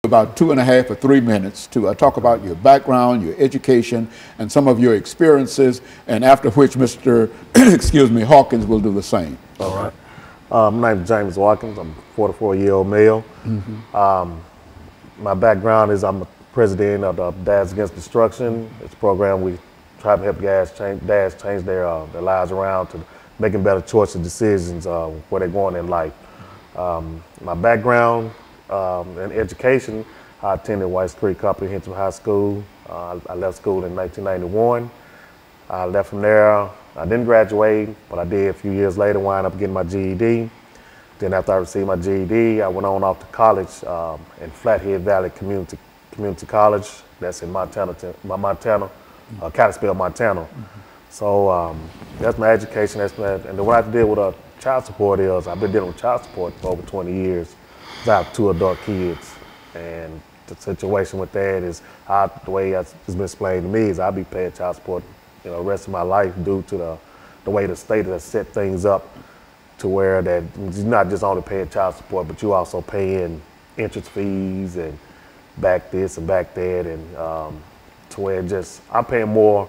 about 2.5 or 3 minutes to talk about your background, your education, and some of your experiences, and after which Mr. excuse me, Hawkins will do the same. All right. My name is JWatkins80. I'm a 44-year-old male. My background is I'm the president of the Dads Against Destruction. It's a program we try to help dads change their lives around to making better choices and decisions where they're going in life. My background in education, I attended White Creek Comprehensive High School. I left school in 1991. I left from there. I didn't graduate, but I did a few years later, wind up getting my GED. Then after I received my GED, I went on off to college in Flathead Valley Community College. That's in Montana, Kalispell, Montana. So that's my education. And what I have to deal with child support is I've been dealing with child support for over 20 years. I have 2 adult kids, and the situation with that is the way it's been explained to me is I'll be paying child support, the rest of my life due to the way the state has set things up to where that you're not just only paying child support, but you also paying interest fees and back this and back that, and to where I'm paying more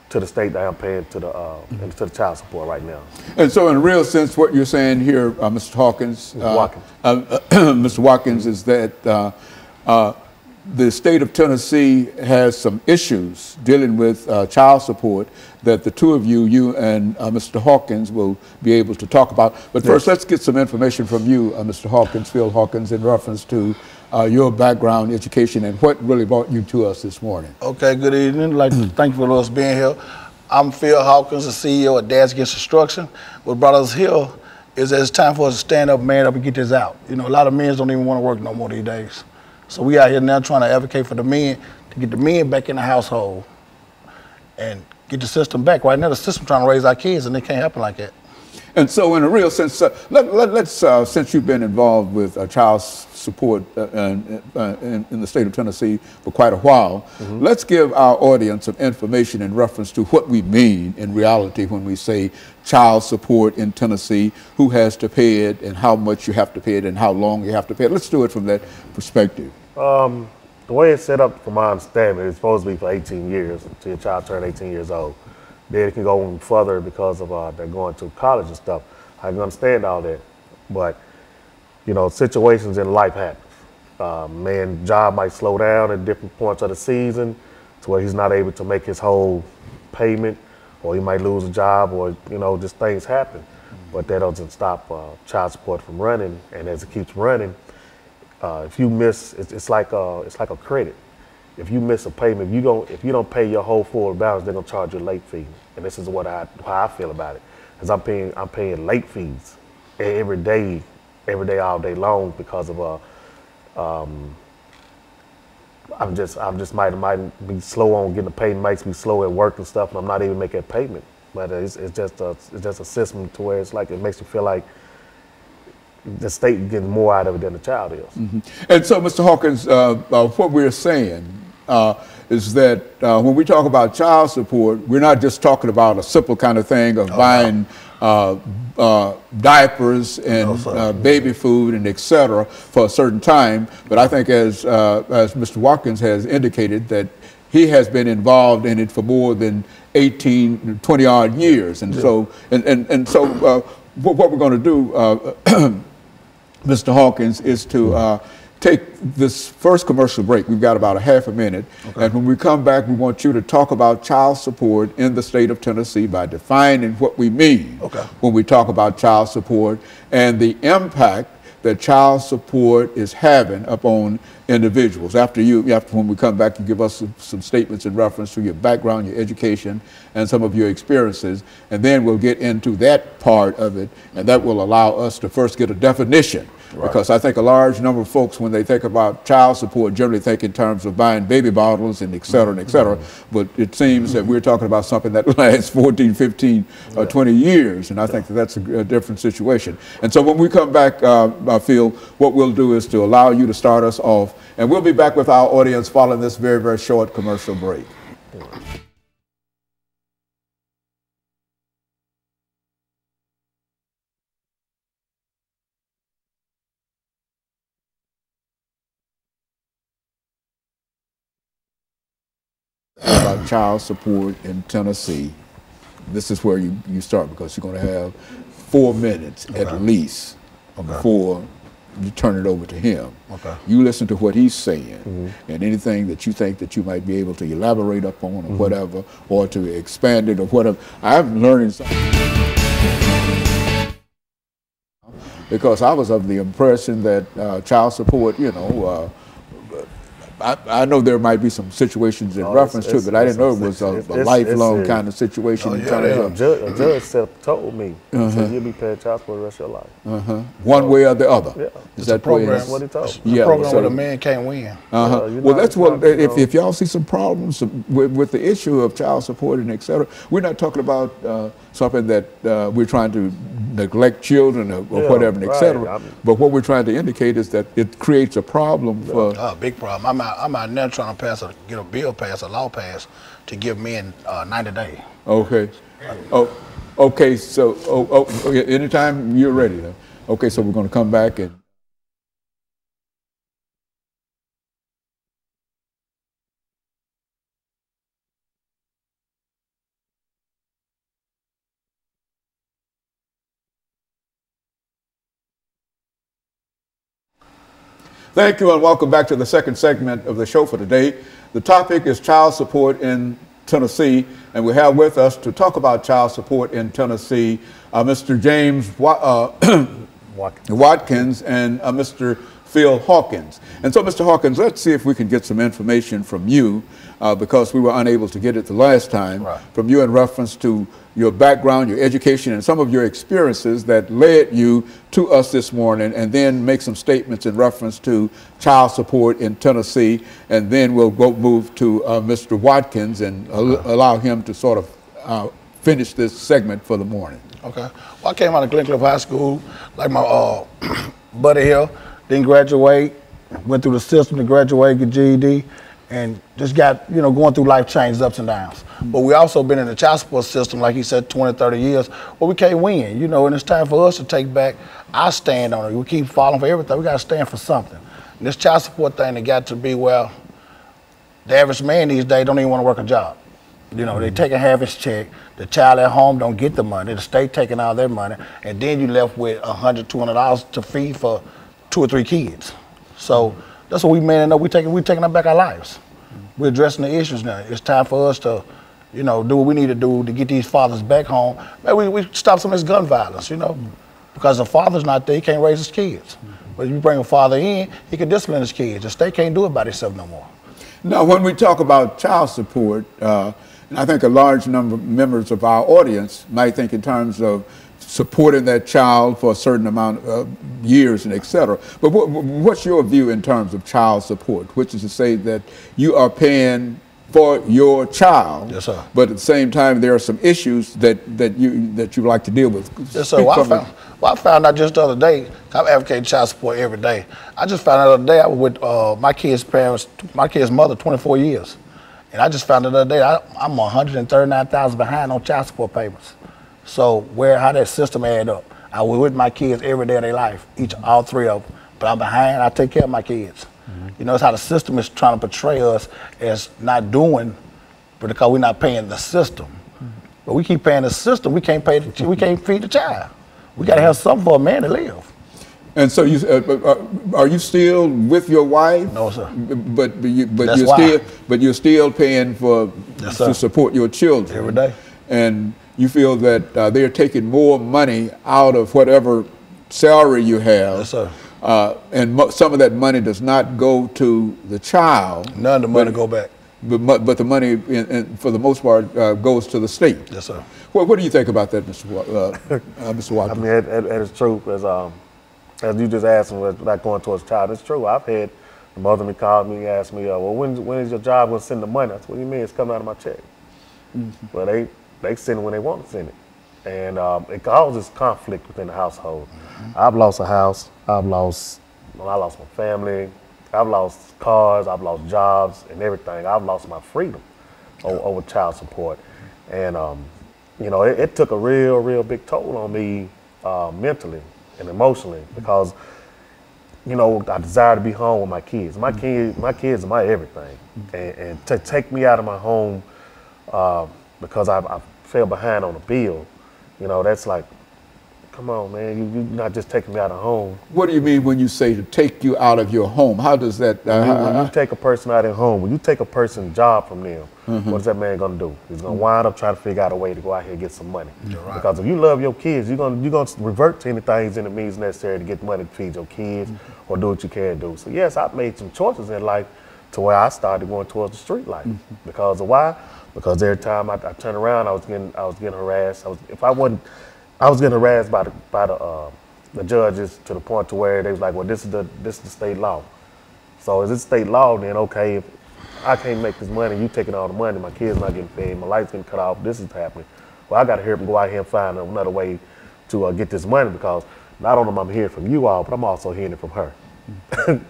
to the state than I'm paying to the child support right now. And so in a real sense, what you're saying here, Mr. Hawkins, Mr. Watkins, is that the state of Tennessee has some issues dealing with child support that the two of you and Mr. Hawkins will be able to talk about. But first, let's get some information from you, Mr. Hawkins, Phil Hawkins, in reference to your background, education, and what really brought you to us this morning. Okay, good evening. I'd like to thank you for us being here. I'm Phil Hawkins, the CEO of Dads Against Destruction. What brought us here is that it's time for us to stand up, man up, and get this out. A lot of men don't even want to work no more these days. So we out here now trying to advocate for the men, to get the men back in the household and get the system back. Right now, the system trying to raise our kids, and it can't happen like that. And so in a real sense, let's since you've been involved with child support in the state of Tennessee for quite a while, let's give our audience some information in reference to what we mean in reality when we say child support in Tennessee, who has to pay it and how much you have to pay it and how long you have to pay it. Let's do it from that perspective. The way it's set up, from my understanding, it's supposed to be for 18 years until your child turns 18 years old. Then it can go even further because of they're going to college and stuff. I can understand all that, but situations in life happen. Man's job might slow down at different points of the season to where he's not able to make his whole payment, or he might lose a job, or just things happen. But that doesn't stop child support from running, and as it keeps running, if you miss, it's like a credit. If you miss a payment, if you don't pay your whole full balance, they're gonna charge you a late fee. And this is how I feel about it, because I'm paying late fees every day, all day long, because of I'm just might be slow on getting the payment, makes me slow at work and stuff, and I'm not even making a payment. But it's just a system to where it's like it makes me feel like the state getting more out of it than the child is. And so, Mr. Hawkins, what we're saying is that when we talk about child support, we're not just talking about a simple kind of thing of buying diapers and baby food and et cetera for a certain time. But I think as Mr. Watkins has indicated, that he has been involved in it for more than 18, 20 odd years. And so, what we're going to do, Mr. Hawkins, is to take this first commercial break. We've got about a half a minute. Okay. And when we come back, we want you to talk about child support in the state of Tennessee by defining what we mean when we talk about child support and the impact that child support is having upon individuals. When we come back, you give us some statements in reference to your background, your education, and some of your experiences, and then we'll get into that part of it, and that will allow us to first get a definition. Right. Because I think a large number of folks, when they think about child support, generally think in terms of buying baby bottles and et cetera and et cetera. But it seems that we're talking about something that lasts 14, 15, 20 years. And I think that that's a different situation. And so when we come back, I feel what we'll do is to allow you to start us off. And we'll be back with our audience following this very, very short commercial break. about child support in Tennessee, this is where you start, because you're going to have 4 minutes at least before you turn it over to him. You listen to what he's saying, and anything that you think that you might be able to elaborate upon or whatever, or to expand it or whatever. I'm learning something, because I was of the impression that child support, you know, I know there might be some situations in reference to it, but I didn't know it was a lifelong kind of situation. A judge told me, so you'll be paying child support the rest of your life. One way or the other. Yeah. Is that program? What he told me. Yeah, program where the man can't win. Well, that's what, if y'all see some problems with the issue of child support and et cetera, we're not talking about something that we're trying to neglect children or whatever, and et cetera. But what we're trying to indicate is that it creates a problem for... big problem. I'm out now trying to get a bill passed, a law passed, to give men 90 days. Okay. Okay, so okay, anytime you're ready. Okay, so we're going to come back and... Thank you and welcome back to the second segment of the show for today. The topic is child support in Tennessee, and we have with us to talk about child support in Tennessee Mr. James Watkins and Mr. Phil Hawkins. And so, Mr. Hawkins, let's see if we can get some information from you, because we were unable to get it the last time, from you in reference to your background, your education, and some of your experiences that led you to us this morning, and then make some statements in reference to child support in Tennessee, and then we'll move to Mr. Watkins and allow him to sort of finish this segment for the morning. Okay. Well, I came out of Glencliff High School, like my buddy here, didn't graduate, went through the system to graduate, get GED, and just got, you know, going through life changes, ups and downs. But we also been in the child support system, like he said, 20, 30 years, where we can't win, you know, and it's time for us to take back our stand on it. We keep falling for everything. We got to stand for something. And this child support thing, it got to be, well, the average man these days don't even want to work a job. You know, they taking half his check, the child at home don't get the money, the state taking all their money, and then you left with $100, $200 to feed for 2 or 3 kids. So that's what we man up. We're taking up back our lives. We're addressing the issues now. It's time for us to, you know, do what we need to do to get these fathers back home. Maybe we stop some of this gun violence, you know, because the father's not there, he can't raise his kids. But if you bring a father in, he can discipline his kids. The state can't do it by itself no more. Now, when we talk about child support, and I think a large number of members of our audience might think in terms of supporting that child for a certain amount of years and et cetera. But what's your view in terms of child support, which is to say that you are paying for your child, yes, sir, but at the same time there are some issues that you like to deal with? Yes, sir. I found out just the other day, I'm advocating child support every day. I just found out the other day I was with my kid's parents, my kid's mother, 24 years. And I just found out the other day I'm $139,000 behind on child support payments. So how that system add up? I was with my kids every day of their life, all 3 of them. But I'm behind, I take care of my kids. You know, it's how the system is trying to portray us as not doing, but because we're not paying the system. But we keep paying the system, we can't we can't feed the child. We gotta have something for a man to live. And so are you still with your wife? No, sir. But you're still paying for to support your children every day. And you feel that they're taking more money out of whatever salary you have. Yes, sir. And some of that money does not go to the child. None of the money go back. But the money, for the most part, goes to the state. Yes, sir. What do you think about that, Mr. Watkins? I mean, it's true. As you just asked me, about going towards the child, it's true. I've had the mother me call me, ask me, well, when is your job going to send the money? I said, what do you mean? It's coming out of my check. Well, they send it when they want to send it. And it causes conflict within the household. I've lost a house. I lost my family. I've lost cars. I've lost jobs and everything. I've lost my freedom over child support. And, you know, it took a real big toll on me mentally and emotionally, because you know, I desire to be home with my kids. My kids are my everything. And to take me out of my home because I fell behind on a bill, you know, that's like, come on, man, you're not just taking me out of home. What do you mean when you say to take you out of your home? How does that? When you take a person out of their home, when you take a person's job from them, what is that man gonna do? He's gonna wind up trying to figure out a way to go out here and get some money. Right. Because if you love your kids, you're gonna revert to anything in the means necessary to get money to feed your kids or do what you can do. So yes, I've made some choices in life to where I started going towards the street life. Because of why? Because every time I turned around, I was getting harassed. I was getting harassed by the judges to the point to where they was like, well, this is the state law. So is it state law? Then okay, if I can't make this money, you taking all the money, my kids not getting fed, my lights getting cut off, this is happening. Well, I got to hurry up and go out here and find another way to get this money, because not only am I hearing from you all, but I'm also hearing it from her.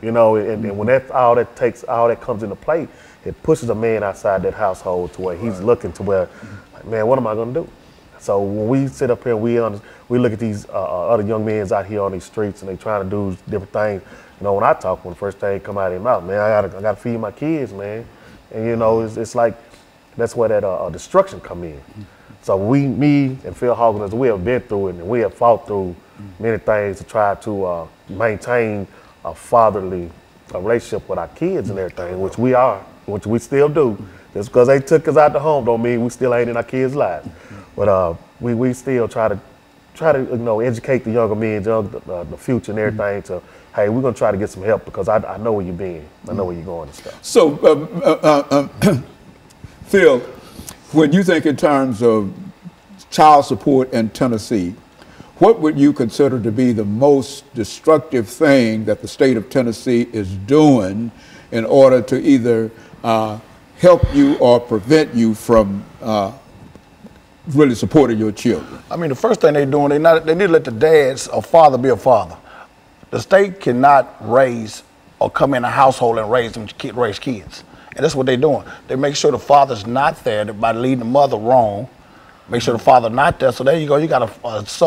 You know, and when that's all that comes into play, it pushes a man outside that household to where he's looking to where, like, man, what am I gonna do? So when we sit up here, we look at these other young men out here on these streets, and they trying to do different things. You know, when I talk, when the first thing come out of their mouth, man, I gotta feed my kids, man. And you know, it's like that's where that destruction come in. So me and PHawkins, we have been through it, and we have fought through many things to try to maintain a fatherly relationship with our kids and everything, which we still do. Just because they took us out the home don't mean we still ain't in our kids' lives. But we still try to you know, educate the younger men, the future and everything to, hey, we're gonna try to get some help, because I know where you're being, I know where you're going and stuff. So, Phil, when you think in terms of child support in Tennessee, what would you consider to be the most destructive thing that the state of Tennessee is doing in order to either help you or prevent you from really supporting your children? I mean, the first thing they're doing, they need to let the dads or father be a father. The state cannot raise or come in a household and raise kids. And that's what they're doing. They make sure the father's not there by leading the mother wrong. Make sure the father not there. So there you go, you got a son